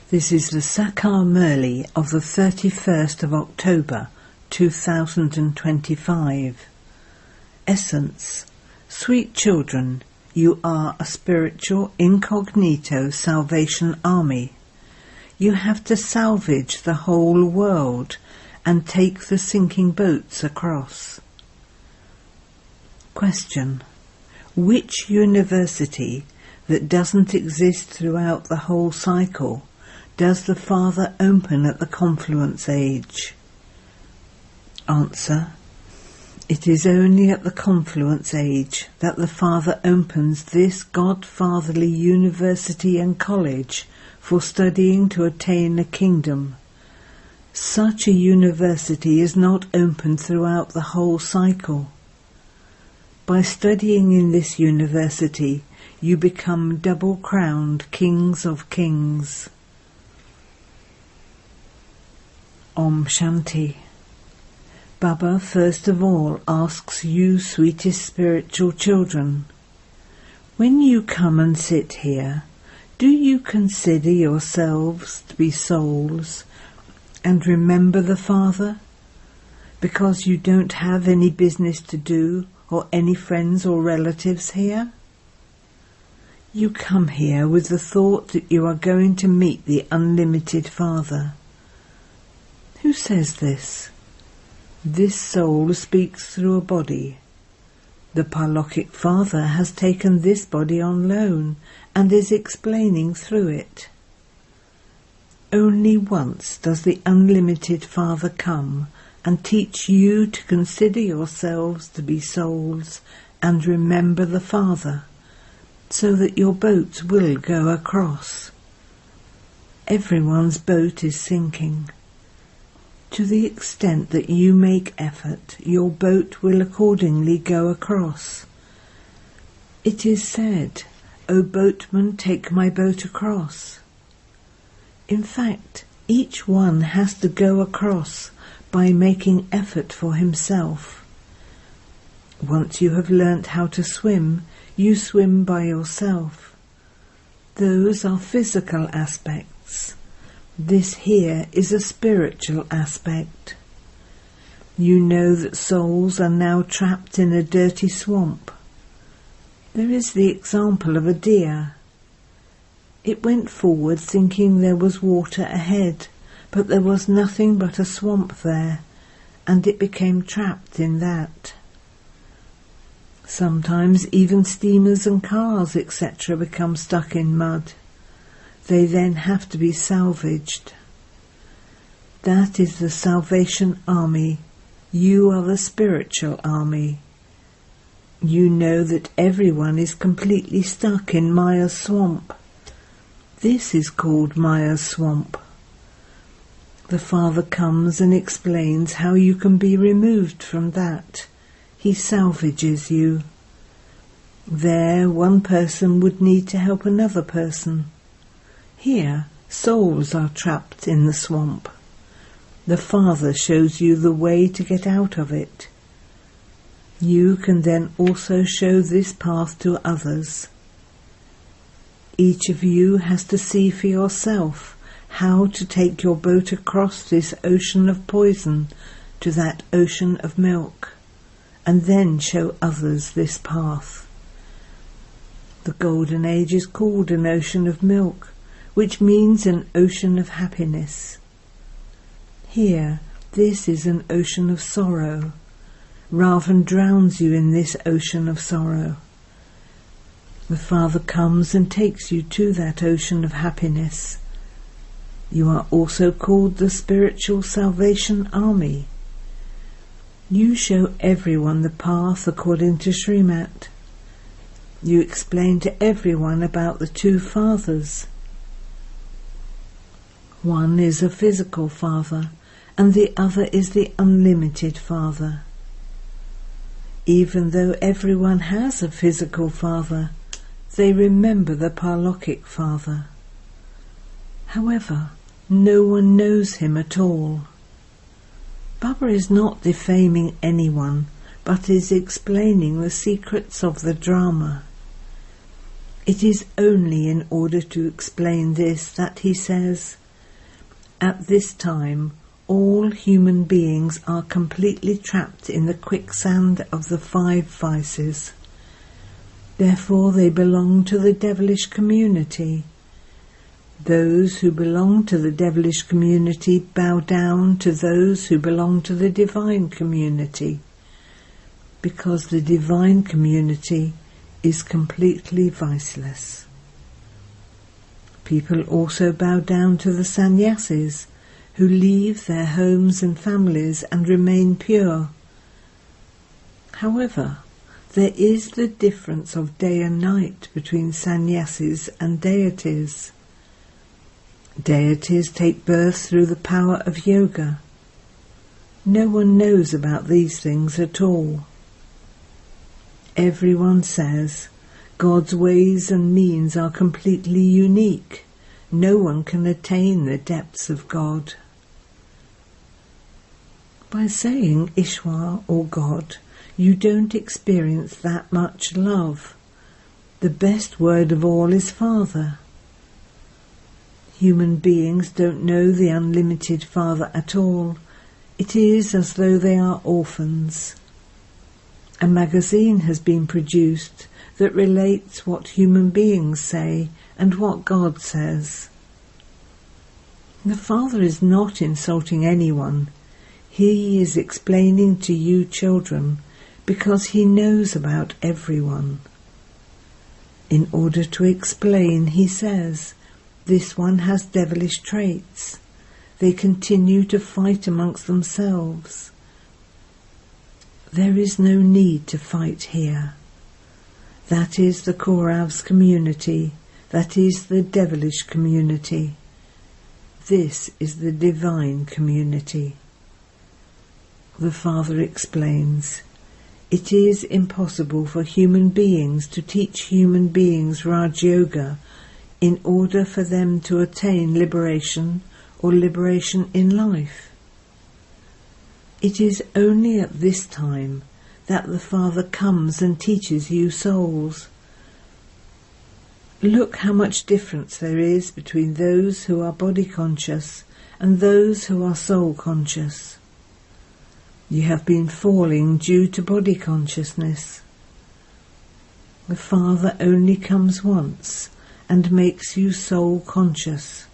This is the Sakar Murli of the 31st of October 2025. Essence. Sweet children, you are a spiritual incognito salvation army. You have to salvage the whole world and take the sinking boats across. Question. Which university that doesn't exist throughout the whole cycle does the Father open at the confluence age? Answer. It is only at the confluence age that the Father opens this God-fatherly university and college for studying to attain a kingdom. Such a university is not opened throughout the whole cycle. By studying in this university, you become double-crowned kings of kings. Om Shanti. Baba first of all asks you, sweetest spiritual children, when you come and sit here, do you consider yourselves to be souls and remember the Father, because you don't have any business to do or any friends or relatives here? You come here with the thought that you are going to meet the unlimited Father. Who says this? This soul speaks through a body. The Parlokic Father has taken this body on loan and is explaining through it. Only once does the unlimited Father come and teach you to consider yourselves to be souls and remember the Father, so that your boats will go across. Everyone's boat is sinking. To the extent that you make effort, your boat will accordingly go across. It is said, "O boatman, take my boat across." In fact, each one has to go across by making effort for himself. Once you have learnt how to swim, you swim by yourself. Those are physical aspects. This here is a spiritual aspect. You know that souls are now trapped in a dirty swamp. There is the example of a deer. It went forward thinking there was water ahead, but there was nothing but a swamp there, and it became trapped in that. Sometimes even steamers and cars, etc., become stuck in mud. They then have to be salvaged. That is the Salvation Army. You are the spiritual army. You know that everyone is completely stuck in Maya's swamp. This is called Maya's swamp. The Father comes and explains how you can be removed from that. He salvages you. There, one person would need to help another person. Here, souls are trapped in the swamp. The Father shows you the way to get out of it. You can then also show this path to others. Each of you has to see for yourself how to take your boat across this ocean of poison to that ocean of milk, and then show others this path. The Golden Age is called an ocean of milk, which means an ocean of happiness. Here, this is an ocean of sorrow. Ravan drowns you in this ocean of sorrow. The Father comes and takes you to that ocean of happiness. You are also called the Spiritual Salvation Army. You show everyone the path according to Srimat. You explain to everyone about the two fathers. One is a physical Father, and the other is the unlimited Father. Even though everyone has a physical Father, they remember the Parlokic Father. However, no one knows him at all. Baba is not defaming anyone, but is explaining the secrets of the drama. It is only in order to explain this that he says, "At this time, all human beings are completely trapped in the quicksand of the 5 vices. Therefore they belong to the devilish community. Those who belong to the devilish community bow down to those who belong to the divine community, because the divine community is completely viceless. People also bow down to the sannyasis, who leave their homes and families and remain pure. However, there is the difference of day and night between sannyasis and deities. Deities take birth through the power of yoga. No one knows about these things at all. Everyone says God's ways and means are completely unique. No one can attain the depths of God. By saying Ishwar or God, you don't experience that much love. The best word of all is Father. Human beings don't know the unlimited Father at all. It is as though they are orphans. A magazine has been produced that relates what human beings say and what God says. The Father is not insulting anyone. He is explaining to you children because he knows about everyone. In order to explain, he says, this one has devilish traits. They continue to fight amongst themselves. There is no need to fight here. That is the Kaurav's community. That is the devilish community. This is the divine community. The Father explains, it is impossible for human beings to teach human beings Raj Yoga in order for them to attain liberation or liberation in life. It is only at this time that the Father comes and teaches you souls. Look how much difference there is between those who are body conscious and those who are soul conscious. You have been falling due to body consciousness. The Father only comes once and makes you soul conscious.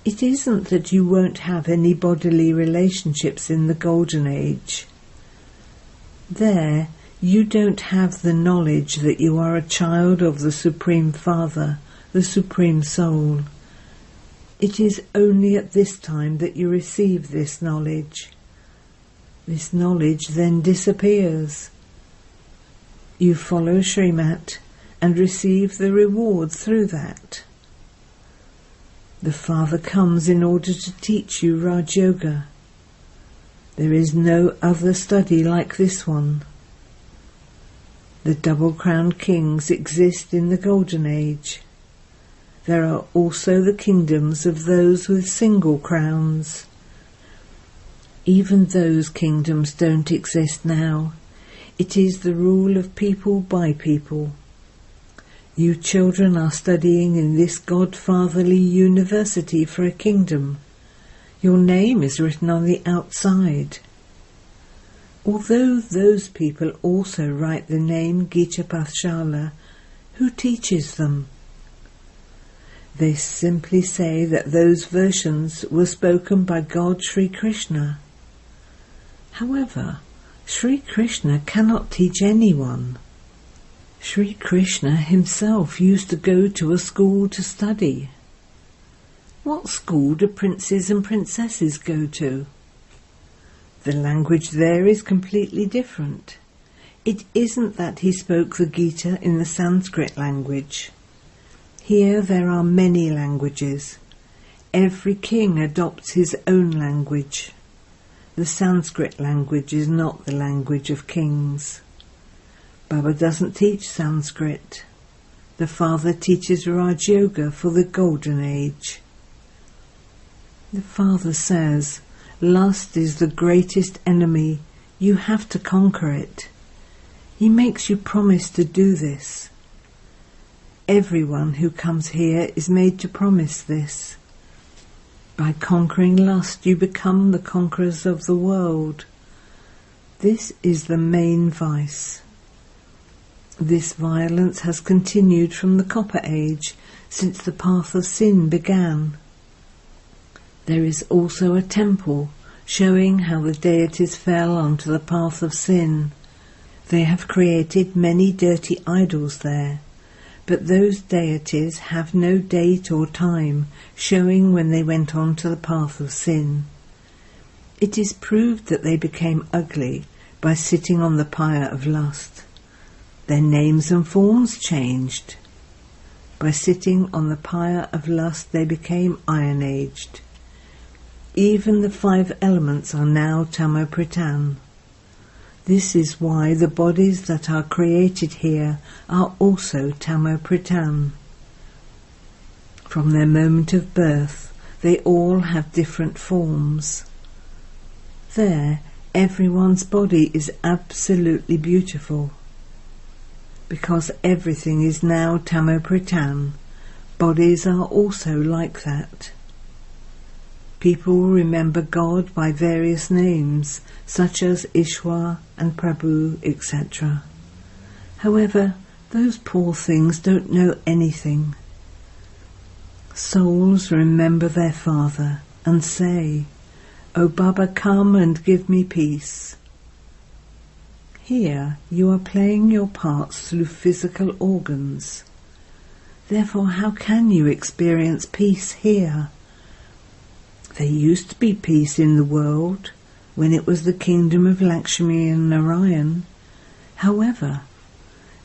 It isn't that you won't have any bodily relationships in the Golden Age. There, you don't have the knowledge that you are a child of the Supreme Father, the Supreme Soul. It is only at this time that you receive this knowledge. This knowledge then disappears. You follow Srimat and receive the reward through that. The Father comes in order to teach you Raj Yoga. There is no other study like this one. The double-crowned kings exist in the Golden Age. There are also the kingdoms of those with single crowns. Even those kingdoms don't exist now. It is the rule of people by people. You children are studying in this godfatherly university for a kingdom. Your name is written on the outside. Although those people also write the name Gita Pathshala, who teaches them? They simply say that those versions were spoken by God Sri Krishna. However, Sri Krishna cannot teach anyone. Sri Krishna himself used to go to a school to study. What school do princes and princesses go to? The language there is completely different. It isn't that he spoke the Gita in the Sanskrit language. Here there are many languages. Every king adopts his own language. The Sanskrit language is not the language of kings. Baba doesn't teach Sanskrit. The Father teaches Raj Yoga for the Golden Age. The Father says, lust is the greatest enemy. You have to conquer it. He makes you promise to do this. Everyone who comes here is made to promise this. By conquering lust, you become the conquerors of the world. This is the main vice. This violence has continued from the Copper Age, since the path of sin began. There is also a temple showing how the deities fell onto the path of sin. They have created many dirty idols there, but those deities have no date or time showing when they went on to the path of sin. It is proved that they became ugly by sitting on the pyre of lust. Their names and forms changed. By sitting on the pyre of lust they became iron-aged. Even the 5 elements are now Tamopritan. This is why the bodies that are created here are also Tamopritan. From their moment of birth, they all have different forms. There, everyone's body is absolutely beautiful. Because everything is now Tamopritan, bodies are also like that. People remember God by various names, such as Ishwar and Prabhu, etc. However, those poor things don't know anything. Souls remember their father and say, "O Baba, come and give me peace." Here you are playing your parts through physical organs. Therefore, how can you experience peace here? There used to be peace in the world when it was the kingdom of Lakshmi and Narayan. However,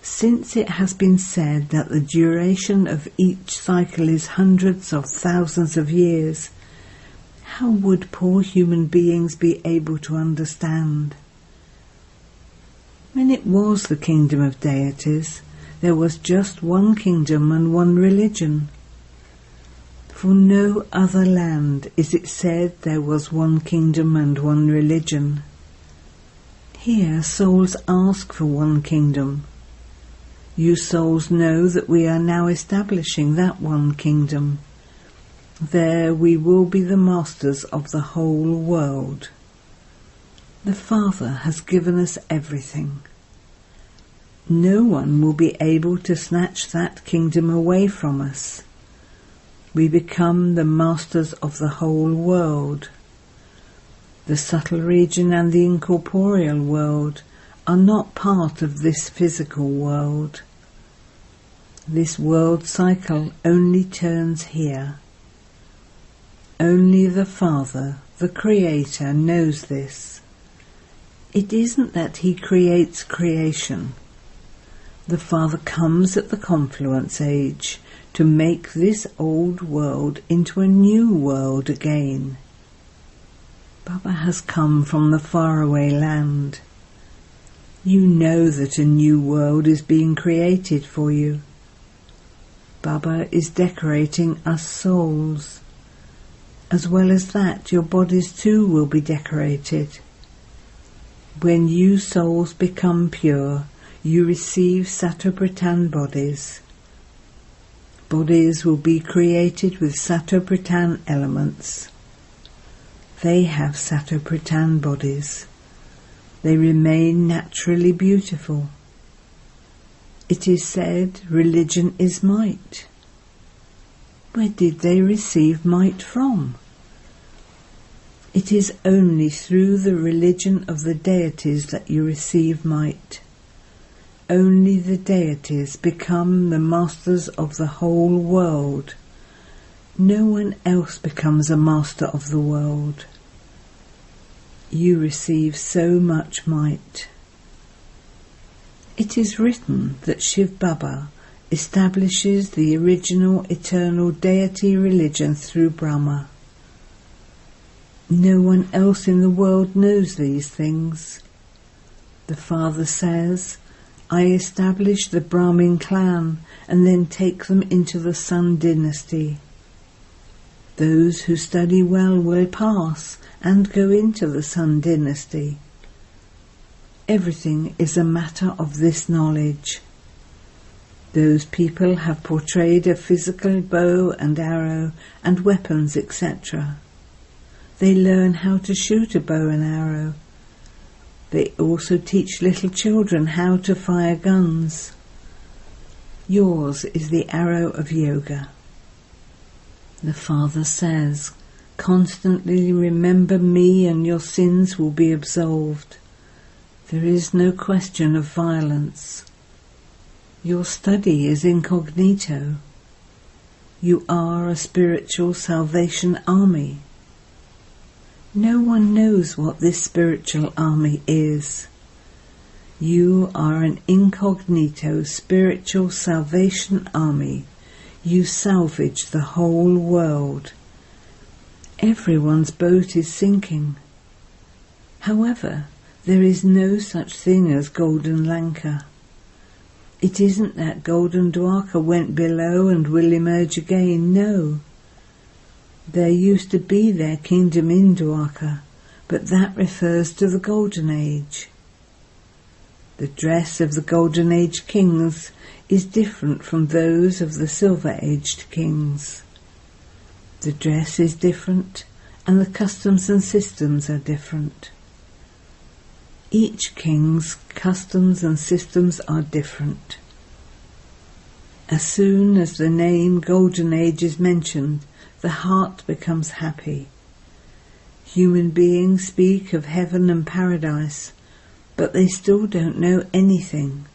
since it has been said that the duration of each cycle is hundreds of thousands of years, how would poor human beings be able to understand? When it was the kingdom of deities, there was just one kingdom and one religion. For no other land is it said there was one kingdom and one religion. Here souls ask for one kingdom. You souls know that we are now establishing that one kingdom. There we will be the masters of the whole world. The Father has given us everything. No one will be able to snatch that kingdom away from us. We become the masters of the whole world. The subtle region and the incorporeal world are not part of this physical world. This world cycle only turns here. Only the Father, the Creator, knows this. It isn't that He creates creation. The Father comes at the confluence age to make this old world into a new world again. Baba has come from the faraway land. You know that a new world is being created for you. Baba is decorating us souls. As well as that, your bodies too will be decorated. When you souls become pure, you receive Satopritan bodies. Bodies will be created with Satopritan elements. They have Satopritan bodies. They remain naturally beautiful. It is said religion is might. Where did they receive might from? It is only through the religion of the deities that you receive might. Only the deities become the masters of the whole world. No one else becomes a master of the world. You receive so much might. It is written that Shiv Baba establishes the original eternal deity religion through Brahma. No one else in the world knows these things. The Father says, I establish the Brahmin clan and then take them into the Sun dynasty. Those who study well will pass and go into the Sun dynasty. Everything is a matter of this knowledge. Those people have portrayed a physical bow and arrow and weapons, etc. They learn how to shoot a bow and arrow. They also teach little children how to fire guns. Yours is the arrow of yoga. The Father says, constantly remember me and your sins will be absolved. There is no question of violence. Your study is incognito. You are a spiritual salvation army. No one knows what this spiritual army is. You are an incognito spiritual salvation army. You salvage the whole world. Everyone's boat is sinking. However, there is no such thing as Golden Lanka. It isn't that Golden Dwarka went below and will emerge again, no. There used to be their kingdom in Dwarka, but that refers to the Golden Age. The dress of the Golden Age kings is different from those of the Silver-Aged kings. The dress is different, and the customs and systems are different. Each king's customs and systems are different. As soon as the name Golden Age is mentioned, the heart becomes happy. Human beings speak of heaven and paradise, but they still don't know anything.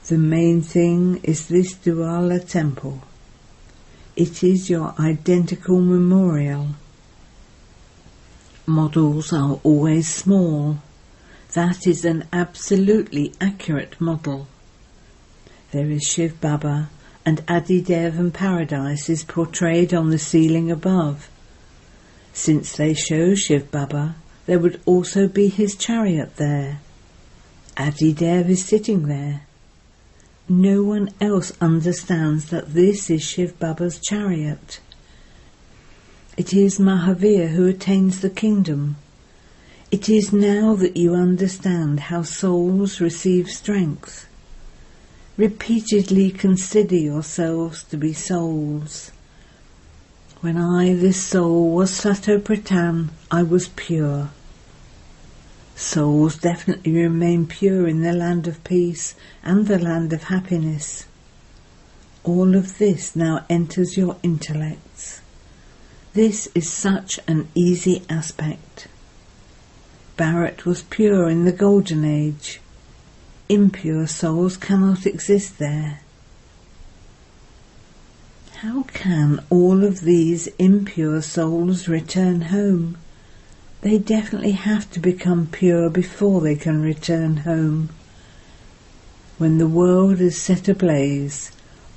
The main thing is this Dwala temple. It is your identical memorial. Models are always small. That is an absolutely accurate model. There is Shiv Baba, and Adi Dev and Paradise is portrayed on the ceiling above. Since they show Shiv Baba, there would also be his chariot there. Adi Dev is sitting there. No one else understands that this is Shiv Baba's chariot. It is Mahavir who attains the kingdom. It is now that you understand how souls receive strength. Repeatedly consider yourselves to be souls. When I, this soul, was Sato Pratan, I was pure. Souls definitely remain pure in the land of peace and the land of happiness. All of this now enters your intellects. This is such an easy aspect. Bharat was pure in the Golden Age. Impure souls cannot exist there. How can all of these impure souls return home? They definitely have to become pure before they can return home. When the world is set ablaze,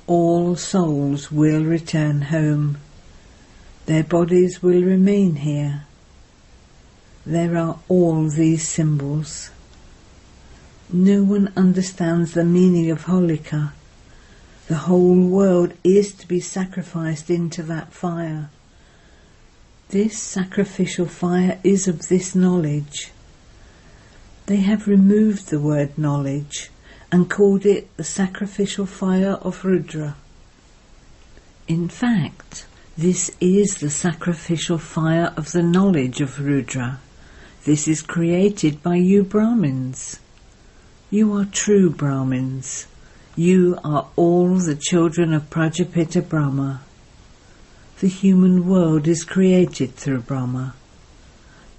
all souls will return home. Their bodies will remain here. There are all these symbols. No one understands the meaning of Holika. The whole world is to be sacrificed into that fire. This sacrificial fire is of this knowledge. They have removed the word knowledge and called it the sacrificial fire of Rudra. In fact, this is the sacrificial fire of the knowledge of Rudra. This is created by you Brahmins. You are true Brahmins. You are all the children of Prajapita Brahma. The human world is created through Brahma.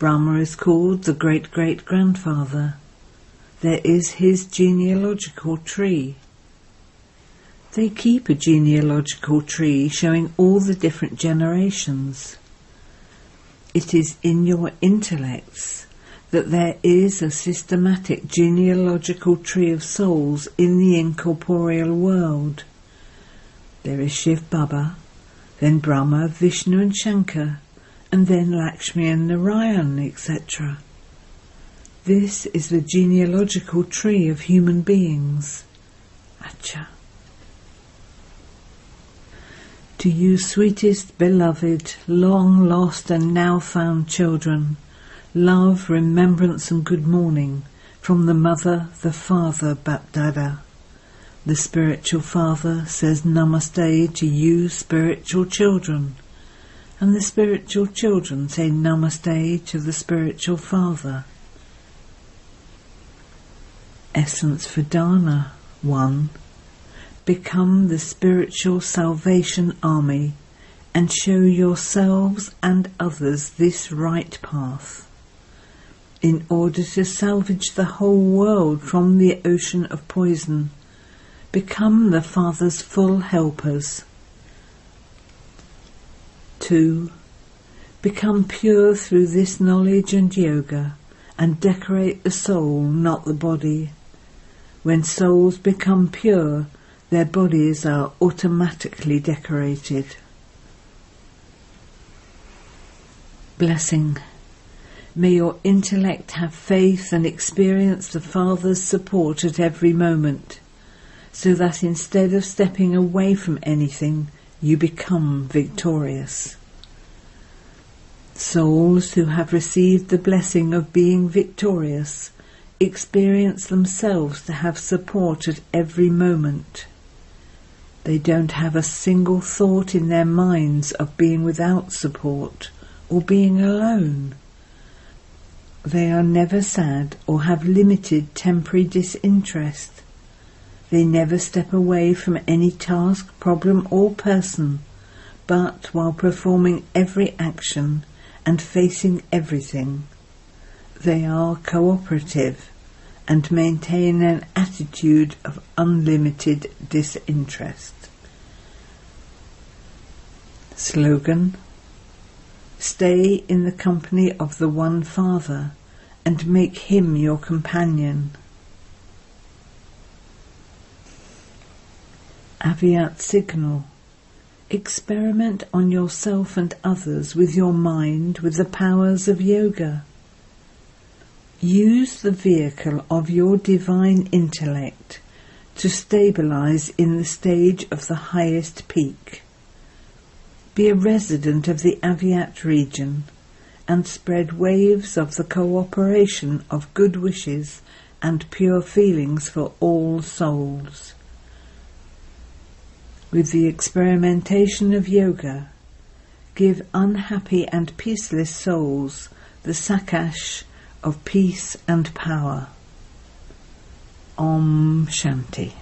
Brahma is called the great-great-grandfather. There is his genealogical tree. They keep a genealogical tree showing all the different generations. It is in your intellects that there is a systematic genealogical tree of souls in the incorporeal world. There is Shiv Baba, then Brahma, Vishnu and Shankar, and then Lakshmi and Narayan, etc. This is the genealogical tree of human beings. Acha. To you sweetest, beloved, long lost and now found children, love, remembrance and good morning from the mother, the father, Bapdada. The spiritual father says namaste to you spiritual children, and the spiritual children say namaste to the spiritual father. Essence for Dharna 1. Become the spiritual salvation army and show yourselves and others this right path. In order to salvage the whole world from the ocean of poison, become the Father's full helpers. 2. Become pure through this knowledge and yoga, and decorate the soul, not the body. When souls become pure, their bodies are automatically decorated. Blessing. May your intellect have faith and experience the Father's support at every moment, so that instead of stepping away from anything, you become victorious. Souls who have received the blessing of being victorious experience themselves to have support at every moment. They don't have a single thought in their minds of being without support or being alone. They are never sad or have limited temporary disinterest. They never step away from any task, problem or person, but while performing every action and facing everything, they are cooperative and maintain an attitude of unlimited disinterest. Slogan. Stay in the company of the One Father and make him your companion. Avyat signal. Experiment on yourself and others with your mind with the powers of yoga. Use the vehicle of your divine intellect to stabilize in the stage of the highest peak. Be a resident of the Avyat region and spread waves of the cooperation of good wishes and pure feelings for all souls. With the experimentation of yoga, give unhappy and peaceless souls the sakash of peace and power. Om Shanti.